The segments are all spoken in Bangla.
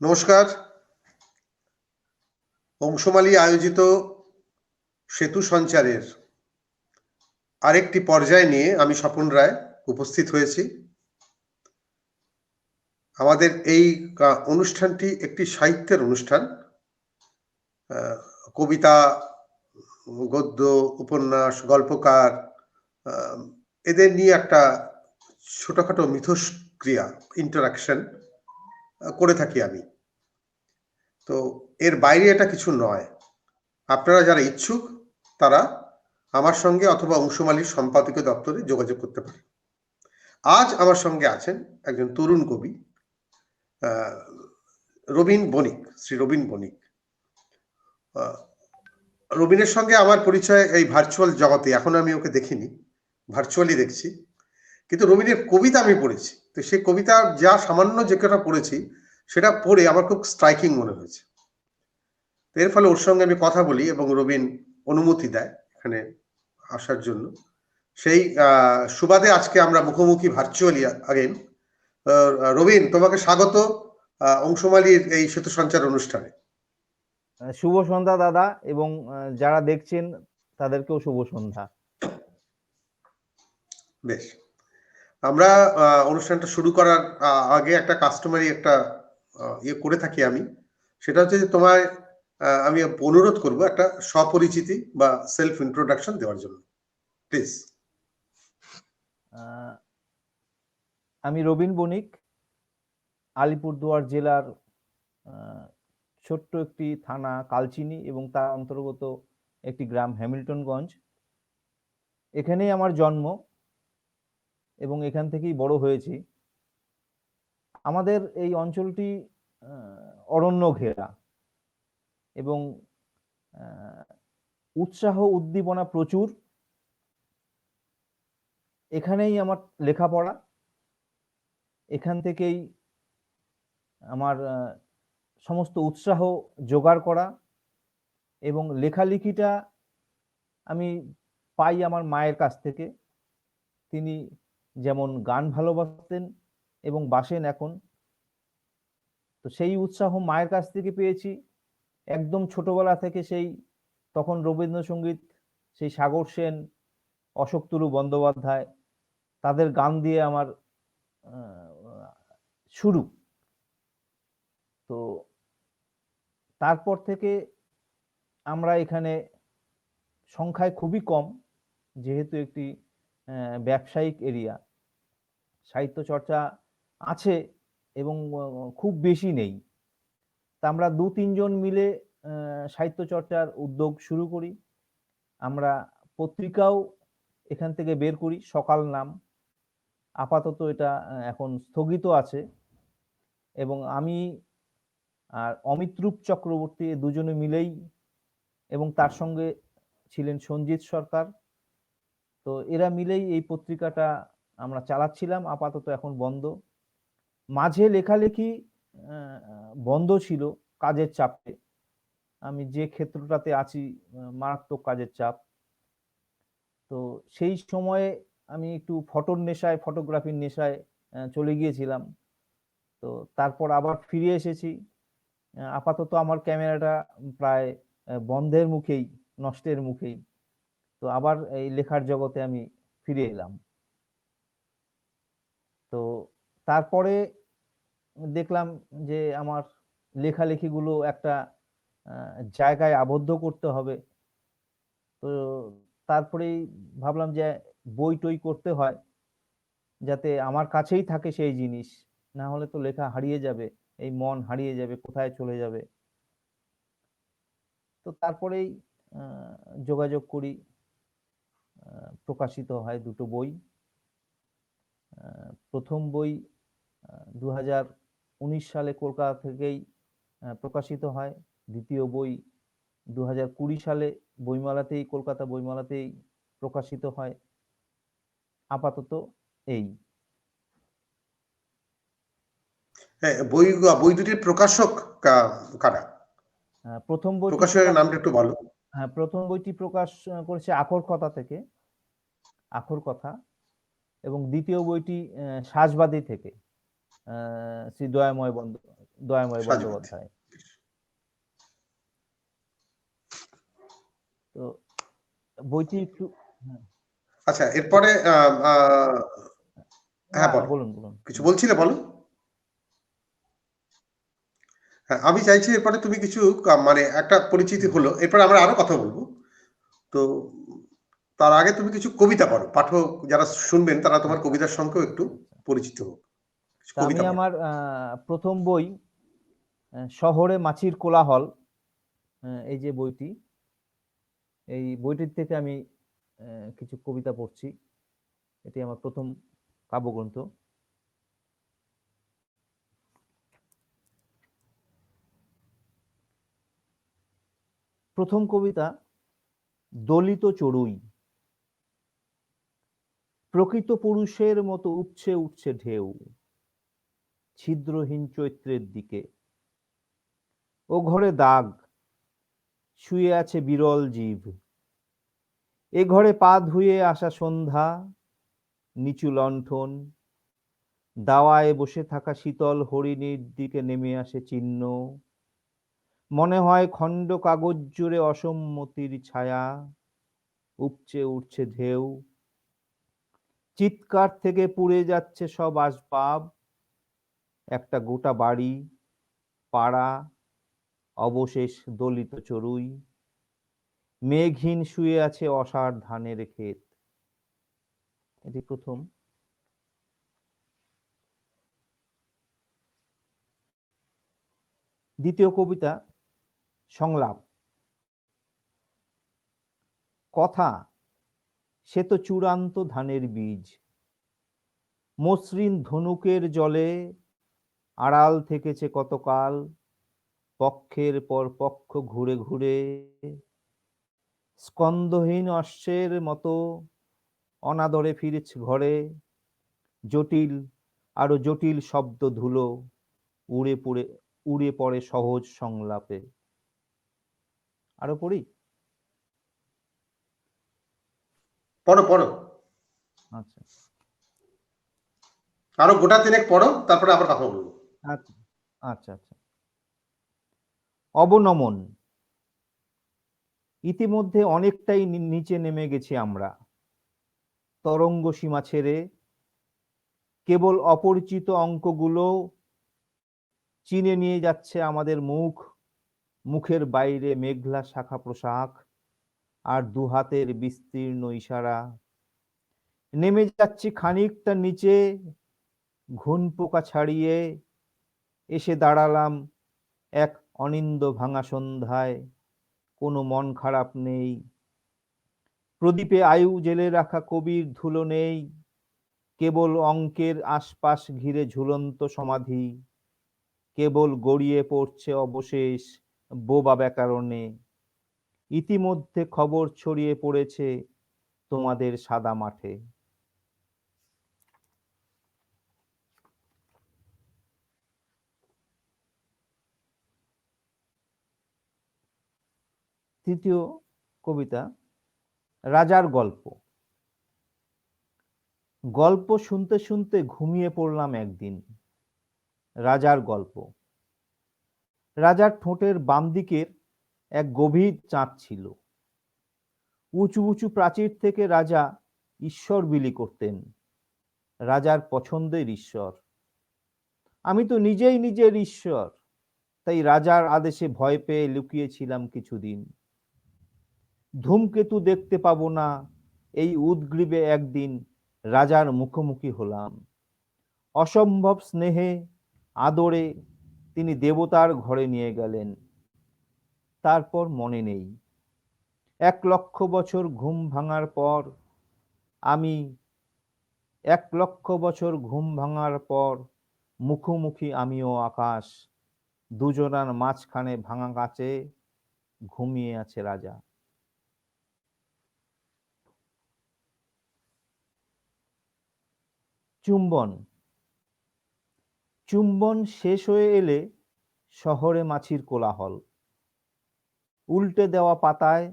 নমস্কার। অংশমালী আয়োজিত সেতু সঞ্চারের আরেকটি পর্যায় নিয়ে আমি স্বপন রায় উপস্থিত হয়েছি। আমাদের এই অনুষ্ঠানটি একটি সাহিত্যের অনুষ্ঠান। কবিতা, গদ্য, উপন্যাস, গল্পকার এদের নিয়ে একটা ছোটখাটো মিথস্ক্রিয়া ইন্টারাকশন করে থাকি আমি। তো এর বাইরে এটা কিছু নয়। আপনারা যারা ইচ্ছুক তারা আমার সঙ্গে অথবা অংশমালীর সম্পাদকীয় দপ্তরে যোগাযোগ করতে পারেন। আজ আমার সঙ্গে আছেন একজন তরুণ কবি, রবীন বণিক, শ্রী রবীন বণিক। রবীনের সঙ্গে আমার পরিচয় এই ভার্চুয়াল জগতে। এখন আমি ওকে দেখিনি, ভার্চুয়ালি দেখছি, কিন্তু রবীনের কবিতা আমি পড়েছি। তো সেই কবিতা যা সামান্য যে কটা পড়েছি সেটা পড়ে আমার খুব স্ট্রাইকিং মনে হয়েছে। এর ফলে ওর সঙ্গে আমি কথা বলি এবং রবীন অনুমতি দেয় এখানে আসার জন্য। সেই সুবাদে আজকে আমরা মুখোমুখি ভার্চুয়ালি আগেন। রবীন, তোমাকে স্বাগত অংশমালীর এই সেতু সঞ্চার অনুষ্ঠানে। শুভ সন্ধ্যা দাদা, এবং যারা দেখছেন তাদেরকেও শুভ সন্ধ্যা। বেশ, আমরা অনুষ্ঠানটা শুরু করার আগে একটা কাস্টমারি একটা ইয়ে করে থাকি আমি। সেটা হচ্ছে যে তোমায় আমি অনুরোধ করব একটা স্বপরিচিতি বা সেলফ ইন্ট্রোডাকশন দেওয়ার জন্য, প্লিজ। আমি রবীন বণিক, আলিপুরদুয়ার জেলার ছোট্ট একটি থানা কালচিনি এবং তার অন্তর্গত একটি গ্রাম হ্যামিল্টনগঞ্জ। এখানেই আমার জন্ম এবং এখান থেকেই বড় হয়েছি। আমাদের এই অঞ্চলটি অরণ্য ঘেরা এবং উৎসাহ উদ্দীপনা প্রচুর। এখানেই আমার লেখাপড়া, এখান থেকেই আমার সমস্ত উৎসাহ জোগাড় করা, এবং লেখালেখিটা আমি পাই আমার মায়ের কাছ থেকে। তিনি যেমন গান ভালোবাসতেন এবং বাসেন এখন, তো সেই উৎসাহ মায়ের কাছ থেকে পেয়েছি একদম ছোটবেলা থেকে। সেই তখন রবীন্দ্রসঙ্গীত, সেই সাগর সেন, অশোকতরু বন্দ্যোপাধ্যায়, তাদের গান দিয়ে আমার শুরু। তো তারপর থেকে আমরা এখানে সংখ্যায় খুবই কম, যেহেতু একটি ব্যবসায়িক এরিয়া। সাহিত্য চর্চা আছে এবং খুব বেশি নেই। তা আমরা ২-৩ জন মিলে সাহিত্য চর্চার উদ্যোগ শুরু করি। আমরা পত্রিকাও এখান থেকে বের করি, সকাল নাম। আপাতত এটা এখন স্থগিত আছে, এবং আমি আর অমিত্রূপ চক্রবর্তী দুজনে মিলেই, এবং তার সঙ্গে ছিলেন সঞ্জিত সরকার, তো এরা মিলেই এই পত্রিকাটা আমরা চালাচ্ছিলাম। আপাতত এখন বন্ধ। মাঝে লেখালেখি বন্ধ ছিল কাজের চাপে। আমি যে ক্ষেত্রটাতে আছি, মারাত্মক কাজের চাপ। তো সেই সময়ে আমি একটু ফটোর নেশায়, ফটোগ্রাফির নেশায় চলে গিয়েছিলাম। তো তারপর আবার ফিরে এসেছি। আপাতত আমার ক্যামেরাটা প্রায় বন্ধের মুখেই, নষ্টের মুখেই। তো আবার এই লেখার জগতে আমি ফিরে এলাম। তো তারপরে দেখলাম যে আমার লেখালেখিগুলো একটা জায়গায় আবদ্ধ করতে হবে। তো তারপরেই ভাবলাম যে বই টই করতে হয়, যাতে আমার কাছেই থাকে সেই জিনিস। না হলে তো লেখা হারিয়ে যাবে, এই মন হারিয়ে যাবে, কোথায় চলে যাবে। তো তারপরেই যোগাযোগ করি, প্রকাশিত হয় ২টো বই। প্রথম বই ২০১৯ সালে কলকাতা থেকেই প্রকাশিত হয়। দ্বিতীয় বই ২০২০ সালে বইমেলাতেই, কলকাতা বইমেলাতেই প্রকাশিত হয়। আপাতত এই। বই দুটির প্রকাশক কারা? প্রথম বইটি প্রকাশকের নামটা একটু বলো। হ্যাঁ, প্রথম বইটি প্রকাশ করেছে আখর কথা থেকে, আখর কথা, এবং দ্বিতীয় বইটি সাজবাদী থেকে, শ্রী দয়াময় দয়াময় সাজু বুদ্ধি। বন্দ্যোপাধ্যায়। তো বইটি একটু, হ্যাঁ, আচ্ছা, এরপরে না হ্যাঁ বলো, বলুন বলুন। কিছু বলছিলে, বলো। হ্যাঁ, আমি চাইছি এরপরে তুমি কিছু মানে একটা পরিচিতি হলো, এরপরে আমরা আরো কথা বলবো। তো তার আগে তুমি কিছু কবিতা পড়ো, পাঠক যারা শুনবেন তারা তোমার আচ্ছা কবিতার সঙ্গেও একটু আচ্ছা আচ্ছা। পরিচিত হোক। কিছু তা আমি কবিতা পড়ো। আমার প্রথম বই শহরে মাছির কোলাহল, এই যে বইটি, এই বইটির থেকে আমি কিছু কবিতা পড়ছি। এটি আমার প্রথম কাব্যগ্রন্থ। প্রথম কবিতা, দলিত চড়ুই। প্রকৃত পুরুষের মতো উপছে উঠছে ঢেউ ছিদ্রহীন চৈত্রের দিকে। ও ঘরে দাগ, শুয়ে আছে বিরল জীব। এ ঘরে পা ধুয়ে আসা সন্ধ্যা, নিচু লণ্ঠন, দাওয়ায় বসে থাকা শীতল হরিণীর দিকে নেমে আসে চিহ্ন। মনে হয় খণ্ড কাগজ জুড়ে অসম্মতির ছায়া, উপচে উঠছে ঢেউ। চিৎকার থেকে পুড়ে যাচ্ছে সব আসবাব, একটা গোটা বাড়ি, পাড়া, অবশেষ দলিত চড়ুই। মেঘহীন শুয়ে আছে অসার ধানের ক্ষেত। এটি প্রথম। দ্বিতীয় কবিতা, সংলাপ। কথা, সে তো চূড়ান্ত ধানের বীজ। মসৃণ ধনুকের জলে আড়াল থেকেছে কতকাল, পক্ষের পর পক্ষ ঘুরে ঘুরে। স্কন্ধহীন অশ্বের মতো অনাদরে ফিরেছে ঘরে। জটিল, আরো জটিল শব্দ ধুলো উড়ে পড়ে সহজ সংলাপে। আরো পড়ি। পড়ো পড়ো, আচ্ছা আরো গোটা তিনেক পড়ো, তারপরে আবার কথা বলবো। আচ্ছা আচ্ছা আচ্ছা। অবনমন। ইতিমধ্যে অনেকটাই নিচে নেমে গেছি আমরা, তরঙ্গ সীমা ছেড়ে। কেবল অপরিচিত অঙ্কগুলো চিনে নিয়ে যাচ্ছে আমাদের মুখ। মুখের বাইরে মেঘলা শাখা পোশাক আর দুহাতের বিস্তীর্ণ ইশারা। নেমে যাচ্ছি খানিকটা নিচে, ঘুন পোকা ছাড়িয়ে। এসে দাঁড়ালাম এক অনিন্দ ভাঙা সন্ধ্যায়, কোনো মন খারাপ নেই। প্রদীপে আয়ু জেলে রাখা কবির ধুলো নেই, কেবল অঙ্কের আশপাশ ঘিরে ঝুলন্ত সমাধি। কেবল গড়িয়ে পড়ছে অবশেষ বোবা ব্যাকরণে। ইতিমধ্যে খবর ছড়িয়ে পড়েছে তোমাদের সাদা মাঠে। তৃতীয় কবিতা, রাজার গল্প। গল্প শুনতে শুনতে ঘুমিয়ে পড়লাম একদিন। রাজার গল্প। রাজার ঠোঁটের বাম দিকের এক গভীর চাঁদ ছিল। উঁচু উঁচু প্রাচীর থেকে রাজা ঈশ্বর বিলি করতেন, রাজার পছন্দের ঈশ্বর। আমি তো নিজেই নিজের ঈশ্বর, তাই রাজার আদেশে ভয় পেয়ে লুকিয়েছিলাম কিছুদিন। ধূমকেতু দেখতে পাবো না, এই উদগ্রীবে একদিন রাজার মুখোমুখি হলাম। অসম্ভব স্নেহে আদরে তিনি দেবতার ঘরে নিয়ে গেলেন। তারপর মনে নেই। 1,00,000 বছর ঘুম ভাঙার পর আমি 1,00,000 বছর ঘুম ভাঙার পর মুখোমুখি আমিও আকাশ। দুজনার মাঝখানে ভাঙা কাচে ঘুমিয়ে আছে রাজা। চুম্বন। চুম্বন শেষ হয়ে এলে শহরে মাছির কোলাহল। উল্টে দেওয়া পাতায়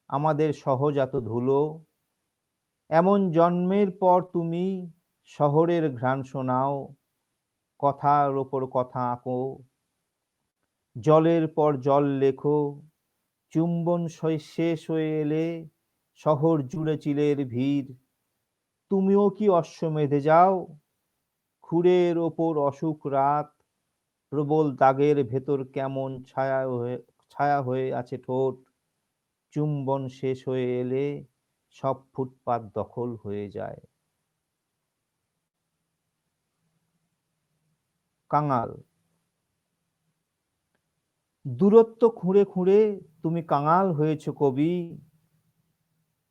আমাদের সহজাত ধুলো। এমন জন্মের পর তুমি শহরের ঘ্রাণ শোনাও, কথার ওপর কথা আঁকো। জলের পর জল লেখো, চুম্বন শেষ হয়ে এলে শহর জুড়ে চিলের ভিড়। তুমিও কি অশ্বমেধে যাও? খুরের ওপর অসুখ রাত, প্রবল দাগের ভেতর কেমন ছায়া হয়ে আছে ঠোঁট। চুম্বন শেষ হয়ে এলে সব ফুটপাত দখল হয়ে যায়। কাঙাল। দূরত্ব খুঁড়ে খুঁড়ে তুমি কাঙাল হয়েছ কবি।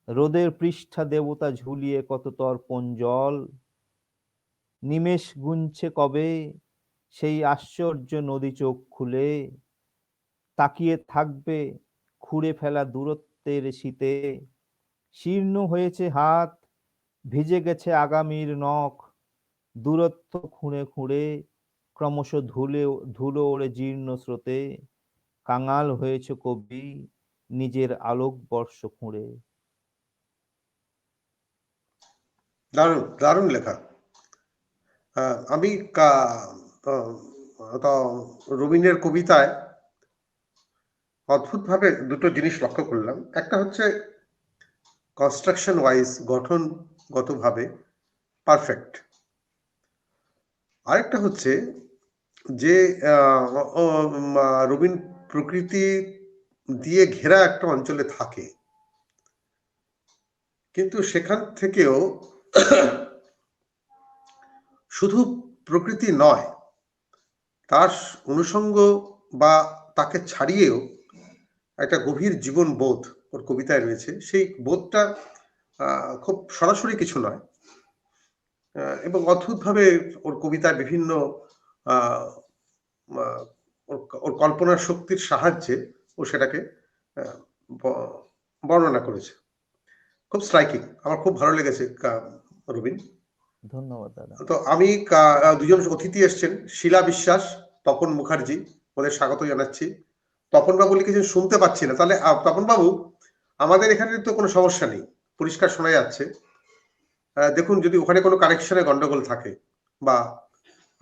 রোদের পৃষ্ঠা দেবতা ঝুলিয়ে কত তর্পণ জল। নিমেষ গুনছে কবে সেই আশ্চর্য নদী চোখ খুলে। তাকিয়ে থাকবে খুঁড়ে ফেলা দূরত্বের শীতে। শীর্ণ হয়েছে হাত, ভিজে গেছে আগামীর নখ। দূরত্ব খুঁড়ে খুঁড়ে ক্রমশ ধুলো ওড়ে জীর্ণ স্রোতে। কাঙাল হয়েছ কবি নিজের আলোক বর্ষ খুঁড়ে। দারুণ দারুণ লেখা। আমি রবীন্দ্রের কবিতায় অদ্ভুতভাবে দুটো জিনিস লক্ষ্য করলাম। একটা হচ্ছে কনস্ট্রাকশন ওয়াইজ, গঠনগতভাবে পারফেক্ট। আরেকটা হচ্ছে যে রবীন্দ্র প্রকৃতি দিয়ে ঘেরা একটা অঞ্চলে থাকে, কিন্তু সেখান থেকেও শুধু প্রকৃতি নয়, তার অনুষঙ্গ বা তাকে ছাড়িয়েও একটা গভীর জীবন বোধ ওর কবিতায় রয়েছে। সেই বোধটা খুব সরাসরি কিছু নয়, এবং অদ্ভুতভাবে ওর কবিতায় বিভিন্ন ওর কল্পনার শক্তির সাহায্যে ও সেটাকে বর্ণনা করেছে। খুব স্ট্রাইকিং, আমার খুব ভালো লেগেছে রবীন। ধন্যবাদ দাদা। তো আমি দুজন অতিথি এসছেন, শিলা বিশ্বাস, তপন মুখার্জি, ওদের স্বাগত জানাচ্ছি। তপন বাবু লিখেছেন শুনতে পাচ্ছি না, তাহলে তপন বাবু, আমাদের এখানে তো কোনো সমস্যা নেই, পরিষ্কার শোনা যাচ্ছে। দেখুন যদি ওখানে কোনো কানেকশনে গন্ডগোল থাকে বা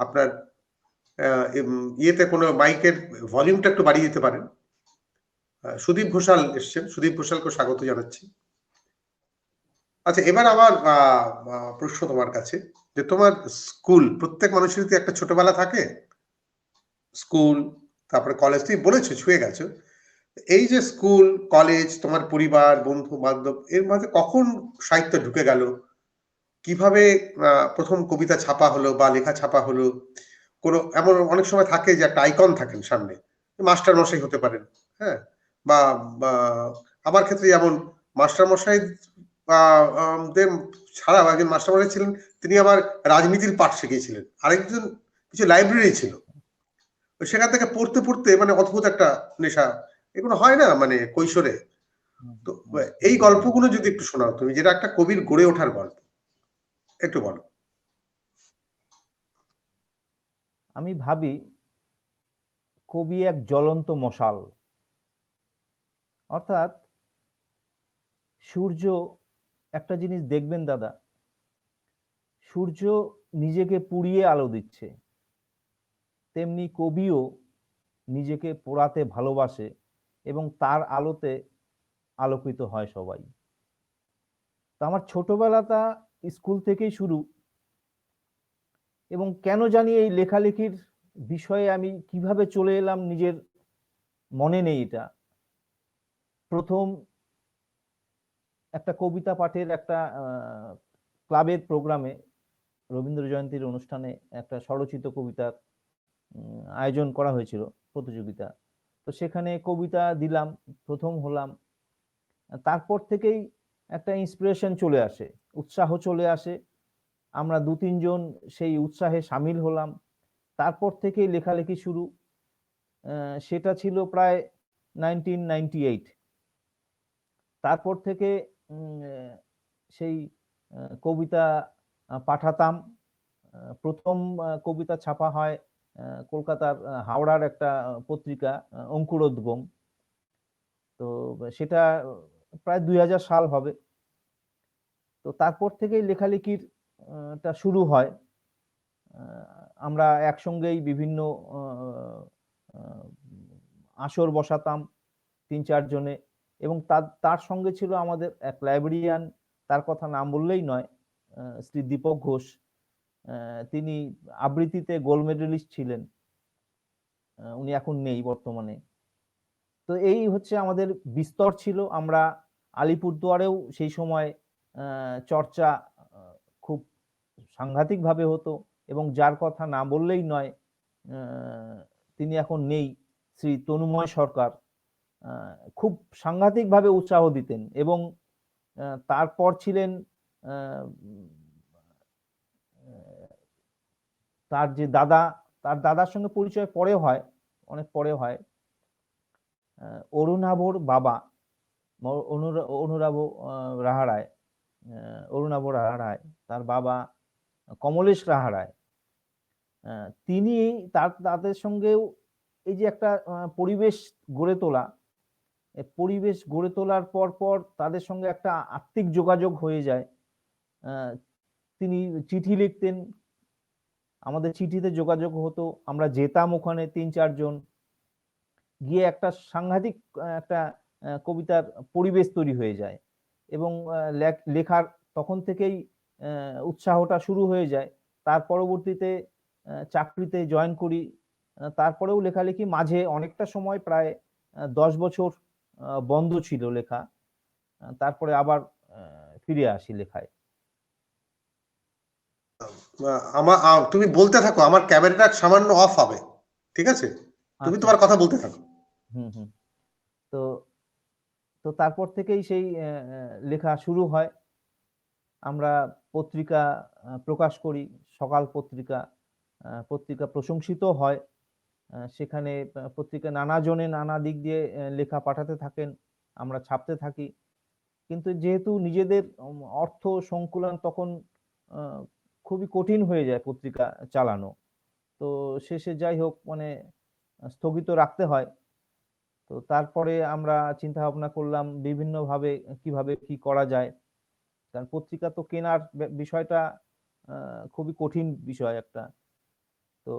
আপনার ইয়েতে কোনো মাইকের ভলিউমটা একটু বাড়িয়ে দিতে পারেন। সুদীপ ঘোষাল এসছেন, সুদীপ ঘোষালকে স্বাগত জানাচ্ছি। আচ্ছা, এবার আমার প্রশ্ন তোমার কাছে, যে তোমার স্কুল, প্রত্যেক মানুষের একটা ছোটবেলা থাকে, স্কুল তারপরে কলেজ, তুমি বলেছো ছুঁয়ে গেছো। এই যে স্কুল, কলেজ, তোমার পরিবার, বন্ধু বান্ধব, এর মাঝে কখন সাহিত্য ঢুকে গেল? কিভাবে প্রথম কবিতা ছাপা হলো বা লেখা ছাপা হলো? কোনো এমন অনেক সময় থাকে যে একটা আইকন থাকেন সামনে, মাস্টার মশাই হতে পারেন, হ্যাঁ, বা আমার ক্ষেত্রে যেমন মাস্টার মশাই ছাড়াও একজন মাস্টার মশাই ছিলেন, তিনি আমার রাজনীতির পাঠ শিখিয়েছিলেন। আরেকজন কিছু লাইব্রেরি ছিল, সেখান থেকে পড়তে পড়তে মানে অদ্ভুত একটা নেশা, এগুলো হয় না মানে কৈশোরে। তো এই গল্পগুলো যদি একটু শোনাও তুমি, যেটা একটা কবির গড়ে ওঠার গল্প, একটু বলো। আমি ভাবি কবি এক জ্বলন্ত মশাল। অর্থাৎ সূর্য, একটা জিনিস দেখবেন দাদা, সূর্য নিজেকে পুড়িয়ে আলো দিচ্ছে, তেমনি কবিও নিজেকে পোড়াতে ভালোবাসে এবং তার আলোতে আলোকিত হয় সবাই। তো আমার ছোটবেলাটা স্কুল থেকেই শুরু, এবং কেন জানি এই লেখালেখির বিষয়ে আমি কিভাবে চলে এলাম নিজের মনে নেই। এটা প্রথম একটা কবিতা পাঠের একটা ক্লাবের প্রোগ্রামে, রবীন্দ্র জয়ন্তীর অনুষ্ঠানে একটা স্বরচিত কবিতার আয়োজন করা হয়েছিল, প্রতিযোগিতা। তো সেখানে কবিতা দিলাম, প্রথম হলাম। তারপর থেকেই একটা ইন্সপিরেশন চলে আসে, উৎসাহ চলে আসে। আমরা দু তিনজন সেই উৎসাহে সামিল হলাম। তারপর থেকেই লেখালেখি শুরু। সেটা ছিল প্রায় 1998। তারপর থেকে সেই কবিতা পাঠাতাম। প্রথম কবিতা ছাপা হয় কলকাতার হাওড়ার একটা পত্রিকা, অঙ্কুরোদ্গম। তো সেটা প্রায় 2000 সাল হবে। তো তারপর থেকেই লেখালেখির টা শুরু হয়। আমরা একসঙ্গেই বিভিন্ন আসর বসাতাম 3-4 জনে, এবং তার সঙ্গে ছিল আমাদের এক লাইব্রেরিয়ান, তার কথা নাম বললেই নয়, শ্রী দীপক ঘোষ। তিনি আবৃত্তিতে গোল্ড মেডেলিস্ট ছিলেন। উনি এখন নেই বর্তমানে। তো এই হচ্ছে আমাদের বিস্তর ছিল। আমরা আলিপুরদুয়ারেও সেই সময় চর্চা খুব সাংঘাতিকভাবে হতো, এবং যার কথা না বললেই নয়, তিনি এখন নেই, শ্রী তনুময় সরকার, খুব সাংঘাতিকভাবে উৎসাহ দিতেন। এবং তারপর ছিলেন তার যে দাদা, তার দাদার সঙ্গে পরিচয় পরে হয়, অনেক পরে হয়, অরুণাভর বাবা, অনুরাভ রাহারায়, অরুণাভ রাহারায়, তার বাবা কমলেশ রাহারায়। তিনি তাদের সঙ্গেও এই যে একটা পরিবেশ গড়ে তোলা, পরিবেশ গড়ে তোলার পর তাদের সঙ্গে একটা আত্মিক যোগাযোগ হয়ে যায়। তিনি চিঠি লিখতেন, আমাদের চিঠিতে যোগাযোগ হতো, আমরা যেতাম ওখানে 3-4 জন গিয়ে, একটা সাংঘাতিক একটা কবিতার পরিবেশ তৈরি হয়ে যায়, এবং লেখার তখন থেকেই উৎসাহটা শুরু হয়ে যায়। তার পরবর্তীতে চাকরিতে জয়েন করি, তারপরেও লেখালেখি, মাঝে অনেকটা সময় প্রায় 10 বছর বন্ধ ছিল লেখা, তারপরে আবার ফিরে আসি লেখায়। তুমি বলতে থাকো, আমার ক্যামেরাটা সামান্য অফ হবে, ঠিক আছে? তুমি আচ্ছা। তোমার কথা বলতে থাকো। হুম। তো তারপর থেকেই সেই লেখা শুরু হয়। আমরা পত্রিকা প্রকাশ করি, সকাল পত্রিকা, পত্রিকা প্রশংসিত হয়। সেখানে পত্রিকা নানা জনে নানা দিক দিয়ে লেখা পাঠাতে থাকেন, আমরা ছাপতে থাকি। কিন্তু যেহেতু নিজেদের অর্থ সংকুলান তখন খুবই কঠিন হয়ে যায় পত্রিকা চালানো, তো শেষে যাই হোক মানে স্থগিত রাখতে হয়। তো তারপরে আমরা চিন্তা ভাবনা করলাম বিভিন্নভাবে কিভাবে কি করা যায়, কারণ পত্রিকা তো কেনার বিষয়টা খুবই কঠিন বিষয় একটা। তো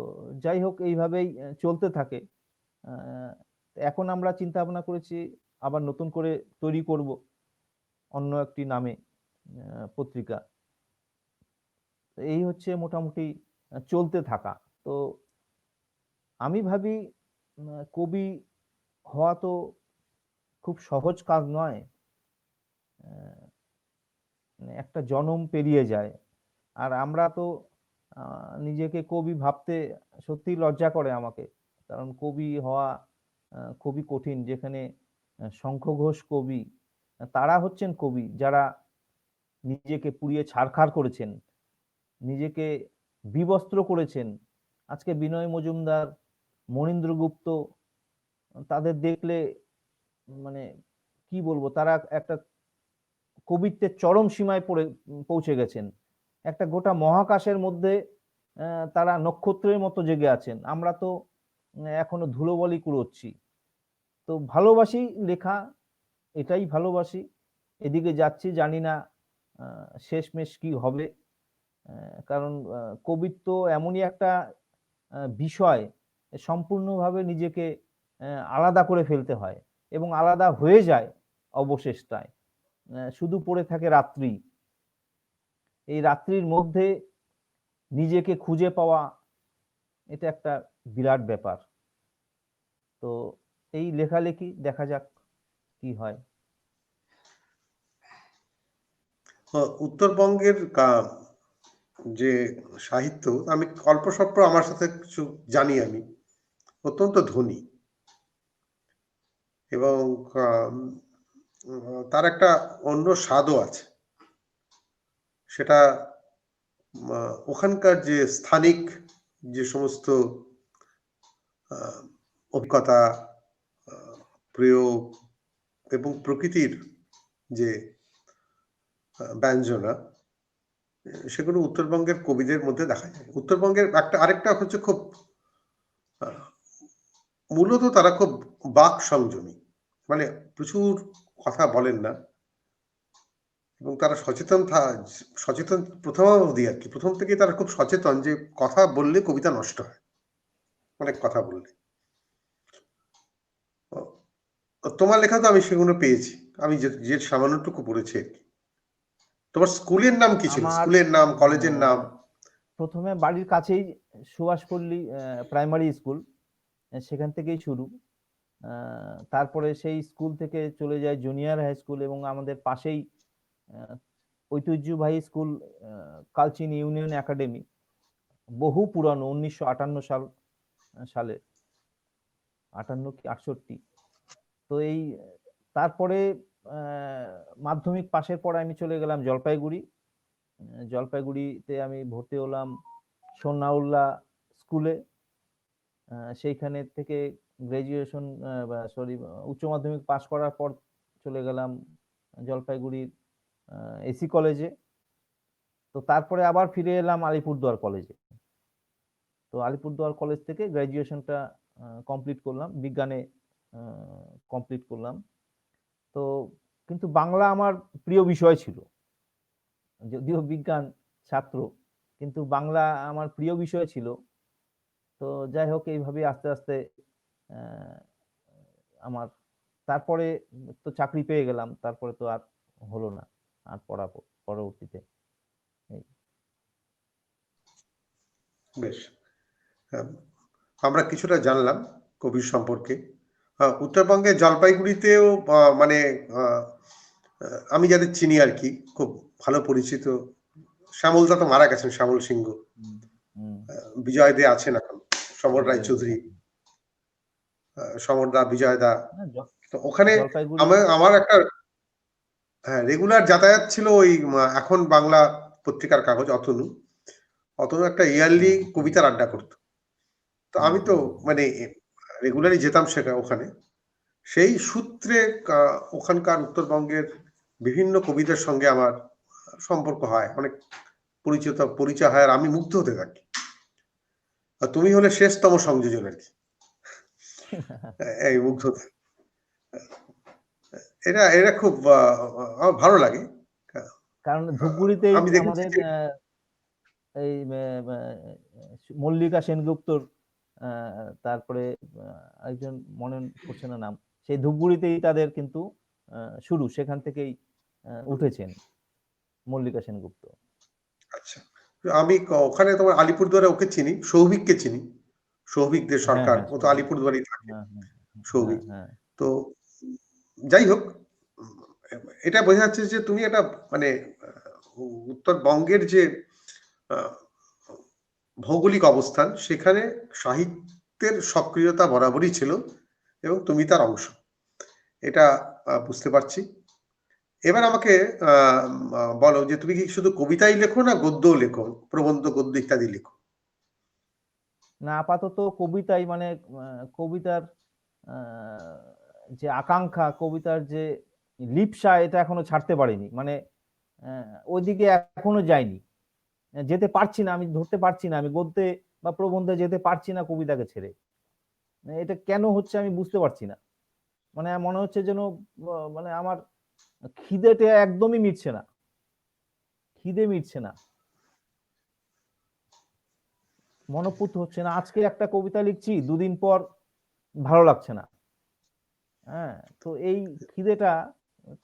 যাই হোক এইভাবেই চলতে থাকে। এখন আমরা চিন্তা ভাবনা করেছি আবার নতুন করে তৈরি করব অন্য একটি নামে পত্রিকা। এই হচ্ছে মোটামুটি চলতে থাকা। তো আমি ভাবি কবি হওয়া তো খুব সহজ কাজ নয়, একটা জনম পেরিয়ে যায়। আর আমরা তো নিজেকে কবি ভাবতে সত্যি লজ্জা করে আমাকে, কারণ কবি হওয়া খুবই কঠিন। যেখানে শঙ্খ ঘোষ কবি, তারা হচ্ছেন কবি যারা নিজেকে পুড়িয়ে ছারখার করেছেন, নিজেকে বিবস্ত্র করেছেন। আজকে বিনয় মজুমদার, মনীন্দ্র গুপ্ত, তাদের দেখলে মানে কি বলবো, তারা একটা কবিত্বের চরম সীমায় পৌঁছে গেছেন। একটা গোটা মহাকাশের মধ্যে তারা নক্ষত্রের মতো জেগে আছেন। আমরা তো এখনো ধুলোবলি কুড়োচ্ছি। তো ভালোবাসি লেখা, এটাই ভালোবাসি, এদিকে যাচ্ছি, জানি না শেষমেশ কি হবে। কারণ কবিত্ব এমনই একটা বিষয়, সম্পূর্ণভাবে নিজেকে আলাদা করে ফেলতে হয়, এবং আলাদা হয়ে যায় অবশেষটায়। শুধু পড়ে থাকে রাত্রি, এই রাত্রির মধ্যে নিজেকে খুঁজে পাওয়া, এটা একটা বিরাট ব্যাপার। তো এই লেখালেখি, দেখা যাক কি হয়। উত্তরবঙ্গের যে সাহিত্য, আমি অল্প স্বল্প আমার সাথে কিছু জানি, আমি অত্যন্ত ধনী, এবং তার একটা অন্য স্বাদও আছে। সেটা ওখানকার যে স্থানিক যে সমস্ত অভিজ্ঞতা, প্রয়োগ এবং প্রকৃতির যে ব্যঞ্জনা, সেগুলো উত্তরবঙ্গের কবিদের মধ্যে দেখা যায়। উত্তরবঙ্গের আরেকটা হচ্ছে খুব মূলত তারা খুব বাক সংযমী, মানে প্রচুর কথা বলেন না, এবং তারা সচেতন প্রথমাবধি আর কি, প্রথম থেকেই তারা খুব সচেতন যে কথা বললে কবিতা নষ্ট হয়, অনেক কথা বললে। তোমার লেখা তো আমি সেগুলো পেয়েছি, আমি যে যে সামান্যটুকু পড়েছি আর কি। তোমার স্কুলের নাম কি ছিল? আমার স্কুলের নাম, কলেজের নাম? প্রথমে বাড়ির কাছেই সুভাষপল্লী প্রাইমারি স্কুল, সেখান থেকেই শুরু। তারপরে সেই স্কুল থেকে চলে যায় জুনিয়র হাই স্কুল, এবং আমাদের পাশেই আহ, ঐতিহ্যবাহী স্কুল কালচিনি ইউনিয়ন একাডেমি, বহু পুরানো, 1958 সালে, 58 কি 68। তো এই তারপরে মাধ্যমিক পাশের পরে আমি চলে গেলাম জলপাইগুড়ি। জলপাইগুড়িতে আমি ভর্তি হলাম সোনাউল্লাহ স্কুলে। সেইখানে থেকে গ্রাজুয়েশন, সরি, উচ্চ মাধ্যমিক পাশ করার পর চলে গেলাম জলপাইগুড়ির এসি কলেজে। তো তারপরে আবার ফিরে এলাম আলিপুরদুয়ার কলেজে। তো আলিপুরদুয়ার কলেজ থেকে গ্রাজুয়েশনটা কমপ্লিট করলাম, বিজ্ঞানে কমপ্লিট করলাম। তো কিন্তু বাংলা আমার প্রিয় বিষয় ছিল, যদিও বিজ্ঞান ছাত্র, কিন্তু বাংলা আমার প্রিয় বিষয় ছিল। তো যাই হোক, এইভাবে আস্তে আস্তে আহ, আমার, তারপরে তো চাকরি পেয়ে গেলাম, তারপরে তো আর হলো না আর পড়া পরবর্তীতে। এই। বেশ। হ্যাঁ, আমরা কিছুটা জানলাম কবির সম্পর্কে। উত্তরবঙ্গের জলপাইগুড়িতেও মানে আহ, আমি যাদের চিনি আর কি, খুব ভালো পরিচিত। শ্যামলদা তো মারা গেছেন, শ্যামল সিংহ। হুম, হুম। বিজয় দে আছেন এখন, সমর বিজয় দে, রায়চৌধুরী, হ্যাঁ। সমর দা, বিজয় দা। না, তো ওখানে জলপাইগুড়ি। আমার আমার একটা, হ্যাঁ, রেগুলার যাতায়াত ছিল ওই এখন বাংলা পত্রিকার কাগজ অতনু। অতনু একটা ইয়ারলি হ্যাঁ, হ্যাঁ। কবিতার আড্ডা করতো। তো হুম, আমি তো হুম, হুম। মানে রেগুলারই যেতাম ওখানে। সেই সূত্রে ওখানকার উত্তরবঙ্গের বিভিন্ন কবিদের সঙ্গে আমার সম্পর্ক হয়, অনেক পরিচয় হয়, আর আমি মুগ্ধ হতে থাকি। আর তুমি হলে শেষতম সংযোজন আর কি, এই মুগ্ধতা। এটা এটা খুব আমার ভালো লাগে। কারণ ধূপগুড়িতেই আমি দেখেছি আমাদের যে এই মল্লিকা সেনগুপ্তর, তারপরে একজন, মনে পড়ছে না নাম, সেই ধূপগুড়িতেই তাদের কিন্তু শুরু, সেখান থেকেই উঠেছেন মল্লিকা সেনগুপ্ত। আচ্ছা, আমি ওখানে তোমার আলিপুরদুয়ারে ওকে চিনি, সৌভিককে চিনি, সৌভিক দে হ্যাঁ, সরকার, হ্যাঁ, ও তো আলিপুরদুয়ারেই থাকে। হ্যাঁ, হ্যাঁ, হ্যাঁ, সৌভিক। হ্যাঁ। তো যাই হোক, এটা বোঝা যাচ্ছে যে তুমি একটা মানে উত্তরবঙ্গের যে আহ, ভৌগোলিক অবস্থান, সেখানে সাহিত্যের সক্রিয়তা বরাবরই ছিল, এবং তুমি তার অংশ, এটা বুঝতে পারছি। এবার আমাকে বলো যে তুমি কি শুধু কবিতাই লেখো, না গদ্যও লেখো, প্রবন্ধ, গদ্য ইত্যাদি লেখো? না, আপাতত কবিতাই, মানে কবিতার আহ, যে আকাঙ্ক্ষা, কবিতার যে লিপ্সা, এটা এখনো ছাড়তে পারিনি, মানে ওইদিকে এখনো যাইনি, যেতে পারছি না, আমি ধরতে পারছি না, আমি গদ্যে বা প্রবন্ধে যেতে পারছি না কবিতাকে ছেড়ে। এটা কেন হচ্ছে আমি বুঝতে পারছি না। মানে মনে হচ্ছে যেন মানে আমার খিদেটা একদমই মিটছে না, খিদে মিটছে না, মনোপুত হচ্ছে না। আজকে একটা কবিতা লিখছি, দুদিন পর ভালো লাগছে না। হ্যাঁ, তো এই খিদেটা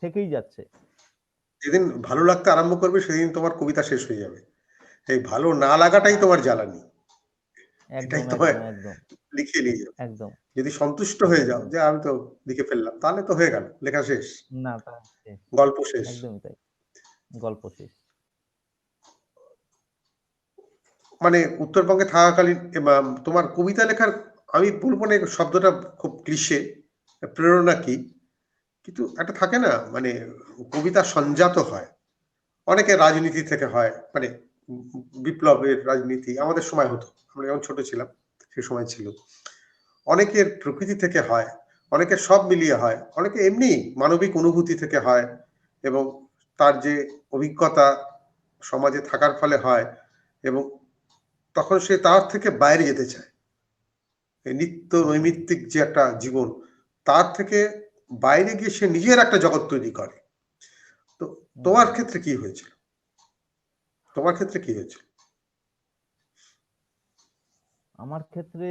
থেকেই যাচ্ছে। যেদিন ভালো লাগতে আরম্ভ করবে, সেদিন তোমার কবিতা শেষ হয়ে যাবে। এই ভালো না লাগাটাই তোমার জ্বালানি, এটাই একদম, তোমার একদম, একদম, লিখিয়ে নিয়ে যাবে। একদম, যদি সন্তুষ্ট হয়ে যাও একদম। যে আমি তো লিখে ফেললাম, তাহলে তো হয়ে গেল, লেখা শেষ, না, তা শেষ। গল্প শেষ। একদমই তাই, গল্প শেষ। মানে উত্তরবঙ্গে থাকাকালীন তোমার কবিতা লেখার, আমি বলবো না এই শব্দটা খুব ক্লিশে, প্রেরণা কি, কিন্তু একটা থাকে না, মানে কবিতা সঞ্জাত হয়। অনেকে রাজনীতি থেকে হয়, মানে বিপ্লবের রাজনীতি আমাদের সময় হতো, আমরা যখন ছোট ছিলাম সে সময় ছিল। অনেকের প্রকৃতি থেকে হয়, অনেকের সব মিলিয়ে হয়, অনেকে এমনি মানবিক অনুভূতি থেকে হয়, এবং তার যে অভিজ্ঞতা সমাজে থাকার ফলে হয়, এবং তখন সে তার থেকে বাইরে যেতে চায়। এই নিত্য একদম ঠিক। নৈমিত্তিক যে একটা জীবন, তার থেকে বাইরে গিয়ে সে নিজের একটা জগৎ তৈরি করে। তো তোমার হুম। ক্ষেত্রে কি হয়েছিল? তোমার ক্ষেত্রে কি হয়েছিল? আমার ক্ষেত্রে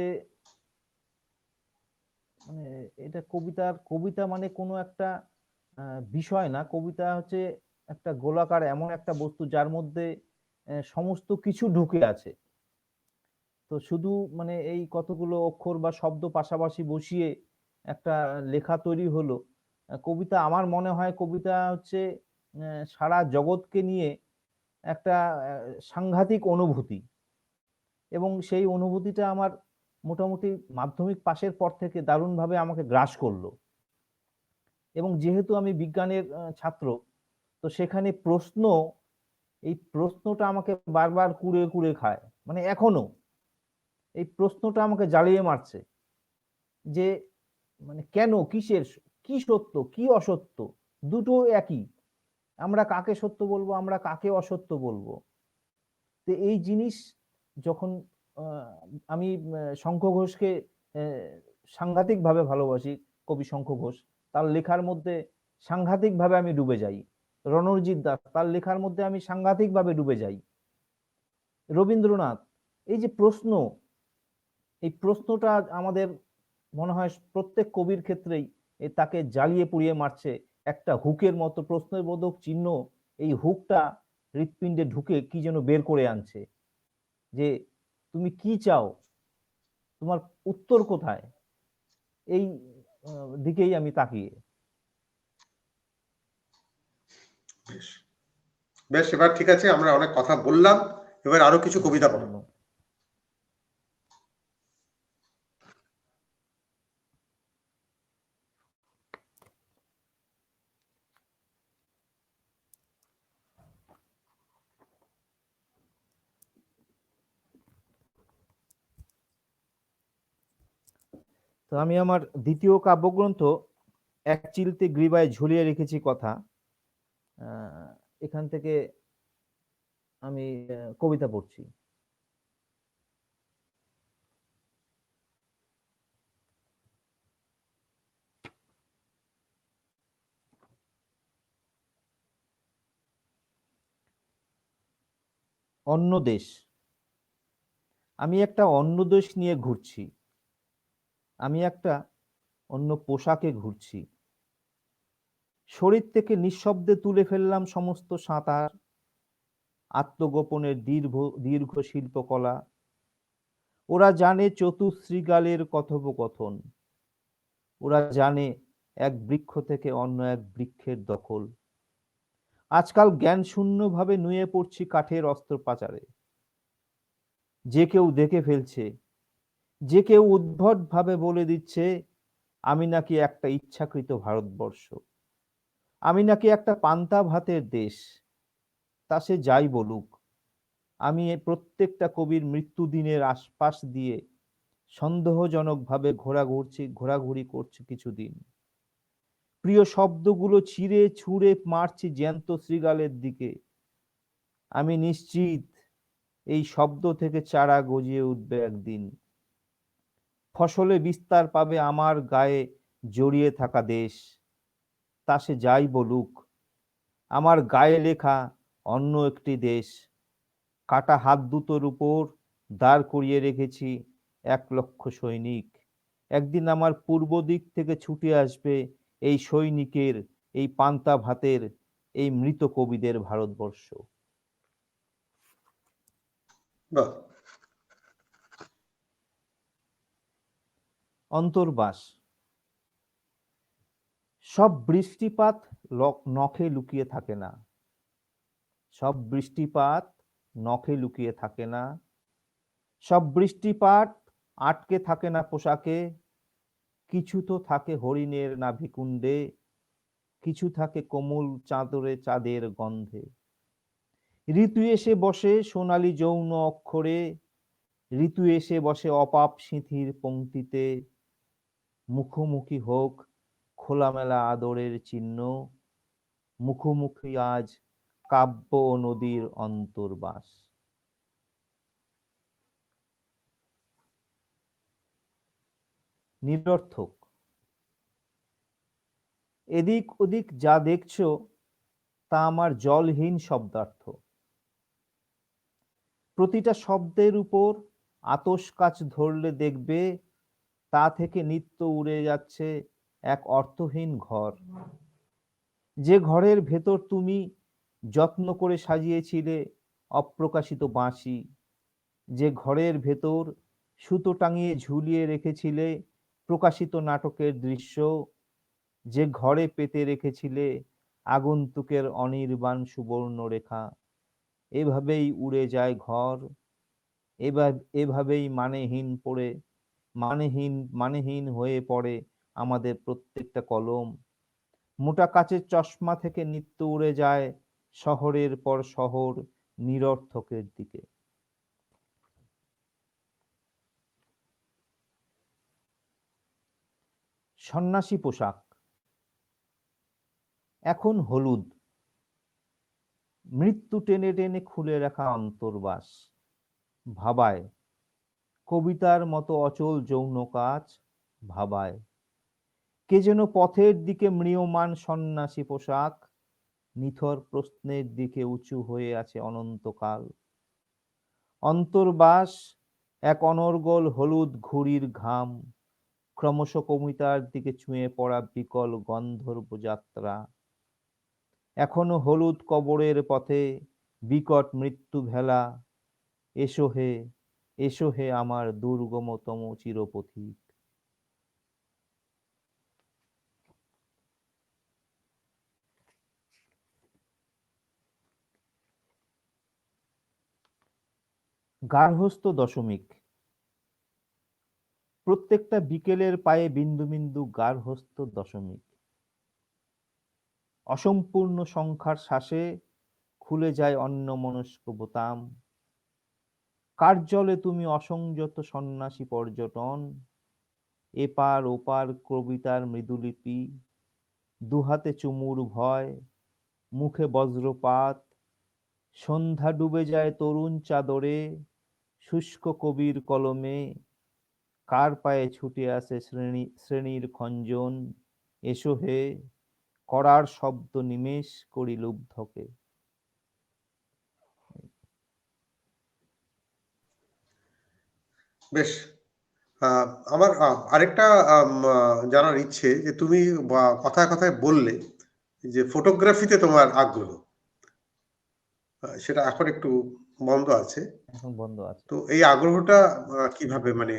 মানে এটা কবিতা মানে কোনো একটা বিষয় না। কবিতা হচ্ছে একটা গোলাকার এমন একটা বস্তু যার মধ্যে সমস্ত কিছু ঢুকে আছে। তো শুধু মানে এই কতগুলো অক্ষর বা শব্দ পাশাপাশি বসিয়ে একটা লেখা তৈরি হলো। কবিতা আমার মনে হয় কবিতা হচ্ছে সারা জগৎকে নিয়ে একটা সাংঘাতিক অনুভূতি, এবং সেই অনুভূতিটা আমার মোটামুটি মাধ্যমিক পাশের পর থেকে দারুণভাবে আমাকে গ্রাস করলো। এবং যেহেতু আমি বিজ্ঞানের ছাত্র, তো সেখানে এই প্রশ্নটা আমাকে বারবার কুড়ে কুড়ে খায়, মানে এখনো এই প্রশ্নটা আমাকে জ্বালিয়ে মারছে যে মানে কেন, কিসের, কি সত্য কি অসত্য, দুটো একই, আমরা কাকে সত্য বলবো, আমরা কাকে অসত্য বলবো। তো এই জিনিস যখন আহ, আমি শঙ্খ ঘোষকে সাংঘাতিক ভাবে ভালোবাসি, কবি শঙ্খ ঘোষ, তার লেখার মধ্যে সাংঘাতিক ভাবে আমি ডুবে যাই। রণজিৎ দাস, তার লেখার মধ্যে আমি সাংঘাতিক ভাবে ডুবে যাই। রবীন্দ্রনাথ, এই যে প্রশ্ন, এই প্রশ্নটা আমাদের মনে হয় প্রত্যেক কবির ক্ষেত্রেই তাকে জ্বালিয়ে পুড়িয়ে মারছে। একটা হুকের মতো প্রশ্নবোধক চিহ্ন, এই হুকটা হৃৎপিণ্ডে ঢুকে কি যেন বের করে আনছে, যে তুমি কি চাও, তোমার উত্তর কোথায়, এই দিকেই আমি তাকিয়ে। বেশ, বেশ, এবার ঠিক আছে, আমরা অনেক কথা বললাম, এবার আরো কিছু কবিতা পড়ো। একদম। তো আমি আমার দ্বিতীয় কাব্যগ্রন্থ এক চিলতে গ্রীবায় ঝুলিয়ে রেখেছি কথা, আহ, এখান থেকে আমি কবিতা পড়ছি। অন্য দেশ। আমি একটা অন্য দেশ নিয়ে ঘুরছি, আমি একটা অন্য পোশাকে ঘুরছি। শরীর থেকে নিঃশব্দে তুলে ফেললাম সমস্ত সাঁতার, আত্মগোপনের দীর্ঘ দীর্ঘ শিল্পকলা। ওরা জানে চতুশ্রীগালের কথোপকথন, ওরা জানে এক বৃক্ষ থেকে অন্য এক বৃক্ষের দখল। আজকাল জ্ঞান শূন্য ভাবে নুয়ে পড়ছি কাঠের অস্ত্রোপচারে। যে কেউ দেখে ফেলছে, যে কেউ উদ্ভট ভাবে বলে দিচ্ছে আমি নাকি একটা ইচ্ছাকৃত ভারতবর্ষ, আমি নাকি একটা পান্তা ভাতের দেশ। তা সে যাই বলুক, আমি এই প্রত্যেকটা কবির মৃত্যুদিনের আশপাশ দিয়ে সন্দেহজনকভাবে ঘোরাঘুরি করছি কিছুদিন। প্রিয় শব্দগুলো ছিঁড়ে ছুঁড়ে মারছি জ্যান্ত শৃগালের দিকে। আমি নিশ্চিত এই শব্দ থেকে চারা গজিয়ে উঠবে একদিন, ফসলে বিস্তার পাবে আমার গায়ে জড়িয়ে থাকা দেশ। তা সে যাই বলুক, আমার গায়ে লেখা অন্য একটি দেশ। কাটা হাত দুটোর উপর দাঁড় করিয়ে রেখেছি 1,00,000 সৈনিক। একদিন আমার পূর্ব দিক থেকে ছুটে আসবে এই সৈনিকের, এই পান্তা ভাতের, এই মৃত কবিদের ভারতবর্ষ। বাহ, অন্তর্বাস। সব বৃষ্টিপাত নখে লুকিয়ে থাকে না, সব বৃষ্টিপাত নখে লুকিয়ে থাকে না, সব বৃষ্টিপাত আটকে থাকে না পোশাকে। কিছু তো থাকে হরিণের নাভিকুণ্ডে, কিছু থাকে কোমল চাদরে চাঁদের গন্ধে। ঋতু এসে বসে সোনালী যৌন অক্ষরে, ঋতু এসে বসে অপাপ সিঁথির পংক্তিতে। মুখোমুখি হোক খোলামেলা আদরের চিহ্ন, মুখোমুখি আজ কাব্য ও নদীর অন্তর্বাস। নিরর্থক। এদিক ওদিক যা দেখছো তা আমার জলহীন শব্দার্থ। প্রতিটা শব্দের উপর আতশ কাচ ধরলে দেখবে তা থেকে নিত্য উড়ে যাচ্ছে এক অর্থহীন ঘর, যে ঘরের ভেতর তুমি যত্ন করে সাজিয়েছিলে অপ্রকাশিত বাঁশি, যে ঘরের ভেতর সুতো টাঙিয়ে ঝুলিয়ে রেখেছিলে প্রকাশিত নাটকের দৃশ্য, যে ঘরে পেতে রেখেছিলে আগন্তুকের অনির্বাণ সুবর্ণ রেখা। এভাবেই উড়ে যায় ঘর, এভাবেই মানেহীন হয়ে পড়ে আমাদের প্রত্যেকটা কলম। মোটা কাচের চশমা থেকে নিত্য উড়ে যায় শহরের পর শহর নিরর্থকের দিকে। সন্ন্যাসী পোশাক এখন হলুদ, মৃত্যু টেনে টেনে খুলে রাখা অন্তর্বাস, ভাবায় কবিতার মতো অচল যৌন কাজ, ভাবায় কে যেন পথের দিকে ম্রিয়মান সন্ন্যাসী পোশাক, নিথর প্রশ্নের দিকে উঁচু হয়ে আছে অনন্তকাল। অন্তর্বাস এক অনর্গল হলুদ ঘুড়ির ঘাম, ক্রমশ কবিতার দিকে ছুঁয়ে পড়া বিকল গন্ধর্ব যাত্রা। এখনো হলুদ কবরের পথে বিকট মৃত্যু ভেলা, এসো হে, এসো হে আমার দুর্গমতম চিরপথিক। গার্হস্থ্য দশমিক, প্রত্যেকটা বিকেলের পায়ে বিন্দু বিন্দু গার্হস্থ্য দশমিক। অসম্পূর্ণ সংখ্যার শ্বাসে খুলে যায় অন্যমনস্ক বোতাম। কার জলে তুমি অসংযত সন্ন্যাসী পর্যটন, এপার ওপার কবিতার মৃদুলিপি, দুহাতে চুমুর ভয়, মুখে বজ্রপাত। সন্ধ্যা ডুবে যায় তরুণ চাদরে, শুষ্ক কবির কলমে, কার পায়ে ছুটে আসে শ্রেণীর খঞ্জন, এসো হে, করার শব্দ নিমেষ করি লুব্ধকে। বেশ। আমার আরেকটা জানার ইচ্ছে যে তুমি কথায় কথায় বললে যে ফটোগ্রাফিতে তোমার আগ্রহ, সেটা এখন একটু বন্ধ আছে। এখন বন্ধ আছে। তো এই আগ্রহটা কিভাবে, মানে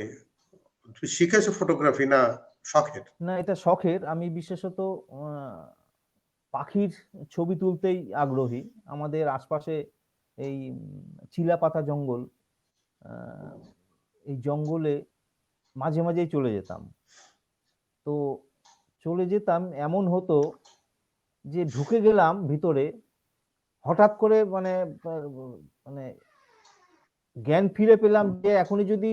তুমি শিখেছো ফটোগ্রাফি না শখের? না, এটা শখের। আমি বিশেষত আহ, পাখির ছবি তুলতেই আগ্রহী। আমাদের আশপাশে এই চিলাপাতা জঙ্গল, আহ, এই জঙ্গলে মাঝে মাঝেই চলে যেতাম। তো চলে যেতাম, এমন হতো যে ঢুকে গেলাম ভিতরে, হঠাৎ করে মানে জ্ঞান ফিরে পেলাম যে এখনই যদি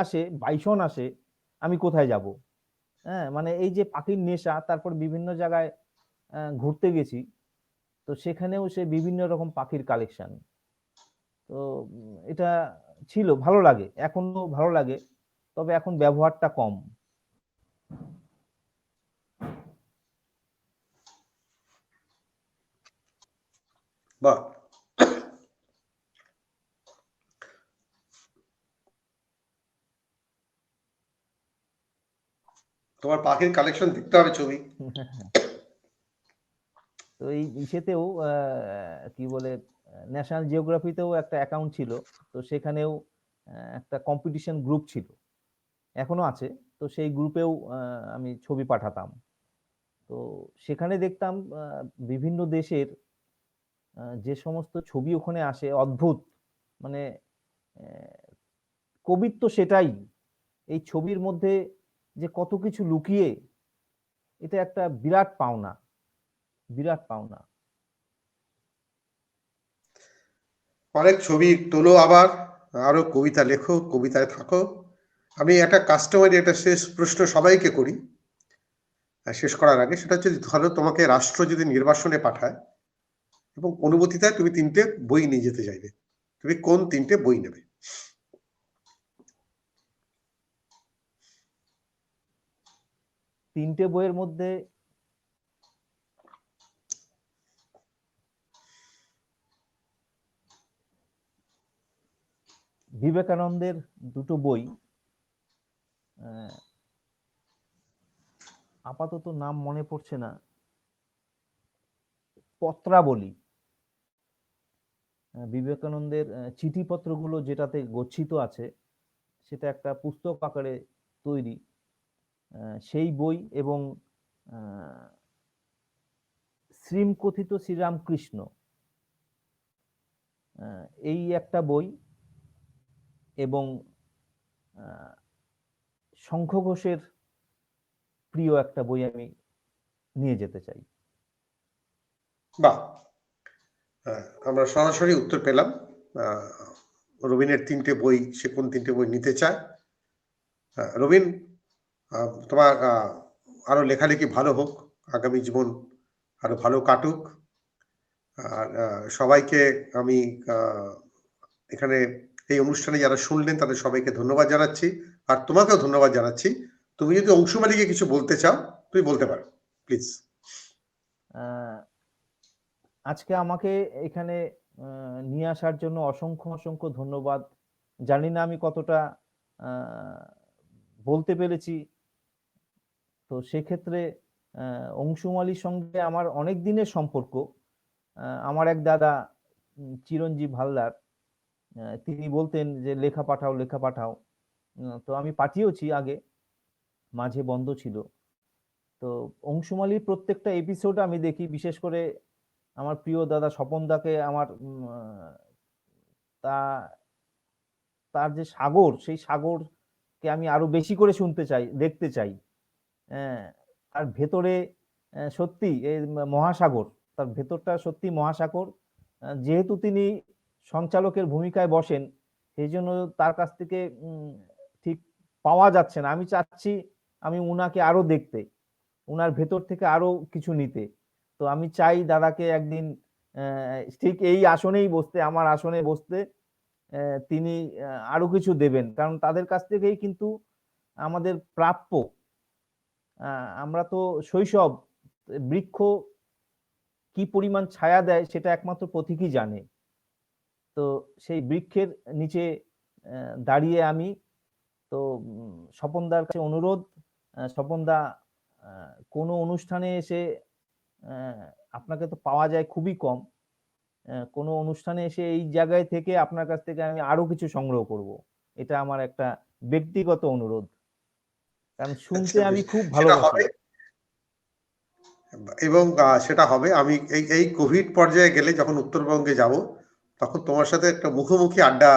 আসে, বাইসন আসে, আমি কোথায় যাব। হ্যাঁ, মানে এই যে পাখির নেশা, তারপর বিভিন্ন জায়গায় ঘুরতে গেছি, তো সেখানেও সে বিভিন্ন রকম পাখির কালেকশন। তো এটা ছিল ভালো লাগে, এখনো ভালো লাগে, তবে এখন ব্যবহারটা কম। বা তোমার পাখির কালেকশন দেখতে হবে ছবি। তো এই ইসেতেও কি বলে, ন্যাশনাল জিওগ্রাফিতেও একটা অ্যাকাউন্ট ছিল। তো সেখানেও একটা কম্পিটিশন গ্রুপ ছিল, এখনো আছে। তো সেই গ্রুপেও আমি ছবি পাঠাতাম। তো সেখানে দেখতাম বিভিন্ন দেশের যে সমস্ত ছবি ওখানে আসে, অদ্ভুত। মানে আহ, কবিত্ব সেটাই, এই ছবির মধ্যে যে কত কিছু লুকিয়ে, এটা একটা বিরাট পাওনা, বিরাট পাওনা। অনেক ছবি তোলো, আবার আরো কবিতা লেখো, কবিতায় থাকো। আমি একটা কাস্টমারি একটা শেষ প্রশ্ন সবাইকে করি শেষ করার আগে, সেটা হচ্ছে ধরো তোমাকে রাষ্ট্র যদি নির্বাসনে পাঠায় এবং অনুমতিতে তুমি 3টে বই নিয়ে যেতে চাইবে, তুমি কোন 3টে বই নেবে? তিনটে বইয়ের মধ্যে বিবেকানন্দের দুটো বই, আপাতত নাম মনে পড়ছে না, পত্রাবলী, বিবেকানন্দের চিঠিপত্রগুলো যেটাতে গচ্ছিত আছে, সেটা একটা পুস্তক আকারে তৈরি, সেই বই, এবং শ্রীমকথিত শ্রীরামকৃষ্ণ, এই একটা বই, এবং শঙ্খ ঘোষের প্রিয় একটা বই আমি নিয়ে যেতে চাই। বাহ, আমরা সরাসরি উত্তর পেলাম। রবিনের 3টে বই, সে কোন 3টে বই নিতে চায়। রবিন, তোমার আরো লেখালেখি ভালো হোক, আগামী জীবন আরো ভালো কাটুক। আর সবাইকে আমি এখানে এই অনুষ্ঠানে যারা শুনলেন তাদের সবাইকে ধন্যবাদ জানাচ্ছি, আর তোমাকেও ধন্যবাদ জানাচ্ছি। তুমি যদি অংশুমালীকে কিছু বলতে চাও, তুমি বলতে পারো, প্লিজ। আজকে আমাকে এখানে নিয়ে আসার জন্য অসংখ্য অসংখ্য ধন্যবাদ। জানি না আমি কতটা বলতে পেরেছি। তো সেক্ষেত্রে অংশুমালীর সঙ্গে আমার অনেক দিনের সম্পর্ক। আমার এক দাদা চিরঞ্জীব হালদার, তিনি বলতেন যে লেখা পাঠাও, লেখা পাঠাও। তো আমি পাঠিয়েওছি আগে, মাঝে বন্ধ ছিল। তো অংশুমালীর প্রত্যেকটা এপিসোড আমি দেখি, বিশেষ করে আমার প্রিয় দাদা স্বপনদাকে আমার তা তার যে সাগর, সেই সাগরকে আমি আরো বেশি করে শুনতে চাই, দেখতে চাই। তার ভেতরে সত্যি এই মহাসাগর, তার ভেতরটা সত্যি মহাসাগর। যেহেতু তিনি সঞ্চালকের ভূমিকায় বসেন, সেই জন্য তার কাছ থেকে ঠিক পাওয়া যাচ্ছে না। আমি চাচ্ছি আমি উনাকে আরো দেখতে, উনার ভেতর থেকে আরো কিছু নিতে। তো আমি চাই দাদাকে একদিন ঠিক এই আসনেই বসতে, আমার আসনে বসতে। তিনি আরো কিছু দেবেন, কারণ তাদের কাছ থেকেই কিন্তু আমাদের প্রাপ্য। আমরা তো শৈশব, বৃক্ষ কি পরিমাণ ছায়া দেয় সেটা একমাত্র পথিকই জানে। তো সেই বৃক্ষের নিচে দাঁড়িয়ে আমি তো স্বপনদার কাছে অনুরোধ, স্বপনদা, কোনো অনুষ্ঠানে এসে, আপনাকে তো পাওয়া যায় খুবই কম, কোনো অনুষ্ঠানে এসে এই জায়গায় থেকে আপনার কাছ থেকে আমি আরো কিছু সংগ্রহ করব। এটা আমার একটা ব্যক্তিগত অনুরোধ, কারণ শুনতে আমি খুব সেটা ভালোবাসি। হবে, এবং সেটা হবে। আমি এই কোভিড পর্যায়ে গেলে, যখন উত্তরবঙ্গে যাব, তখন তোমার সাথে একটা মুখোমুখি আড্ডা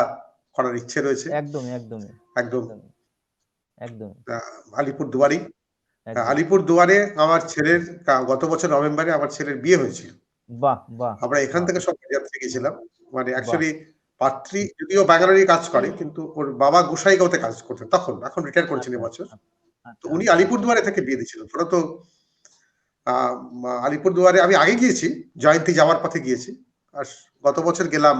করার ইচ্ছে রয়েছে। একদমই একদমই একদম। একদমই একদমই আলিপুরদুয়ারি, একদম। আলিপুরদুয়ারে আমার ছেলের গত বছর নভেম্বরে আমার ছেলের বিয়ে হয়েছিল। বাহ বাহ আমরা এখান বাহ থেকে সব যাত্রী গেছিলাম। মানে বাহ। অ্যাকচুয়ালি পাত্রী যদিও ব্যাঙ্গালোরে কাজ করে, কিন্তু ওর বাবা গোসাইগাঁওতে কাজ করতেন তখন, এখন রিটায়ার করেছেন আচ্ছা এবছর। তো আচ্ছা উনি আচ্ছা আচ্ছা। আলিপুরদুয়ারে থেকে বিয়ে দিয়েছিলেন। ওরা তো আলিপুরদুয়ারে আমি আগে গিয়েছি, জয়ন্তী যাওয়ার পথে গিয়েছি। আর গত বছর গেলাম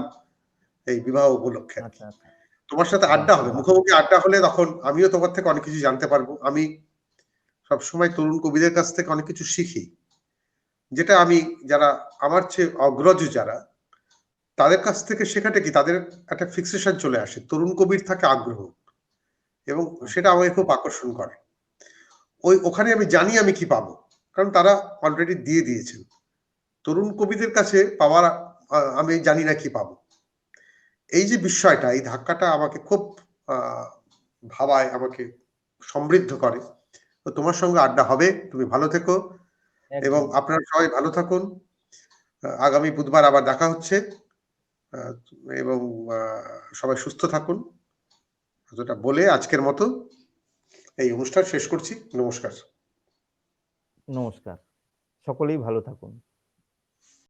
এই বিবাহ উপলক্ষে আর কি। আচ্ছা আচ্ছা। তোমার সাথে বাহ আড্ডা হবে, বাহ। মুখোমুখি আড্ডা হলে তখন আমিও তোমার থেকে অনেক কিছু জানতে পারবো। আমি সবসময় তরুণ কবিদের কাছ থেকে অনেক কিছু শিখি, যেটা আমি, যারা আমার চেয়ে অগ্রজ যারা, তাদের কাছ থেকে শেখাটা কি, তাদের একটা ফিক্সেশন চলে আসে, তরুণ কবির থাকে আগ্রহ, এবং সেটা আচ্ছা আমাকে খুব আকর্ষণ করে। ওখানে আমি জানি আমি কি পাবো, কারণ তারা অলরেডি দিয়ে দিয়েছেন। তরুণ কবিদের কাছে পাওয়ার আমি জানি না কি পাবো। এই যে বিষয়টা, এই ধাক্কাটা আমাকে খুব ভাবায়, আমাকে সমৃদ্ধ করে। তো তোমার সঙ্গে আড্ডা হবে, তুমি ভালো থেকো, এবং একদম। আপনারা সবাই ভালো থাকুন। আগামী বুধবার আবার দেখা হচ্ছে, এবং সবাই সুস্থ থাকুন। যেটা বলে আজকের মতো এই অনুষ্ঠান শেষ করছি। নমস্কার। নমস্কার, সকলেই ভালো থাকুন।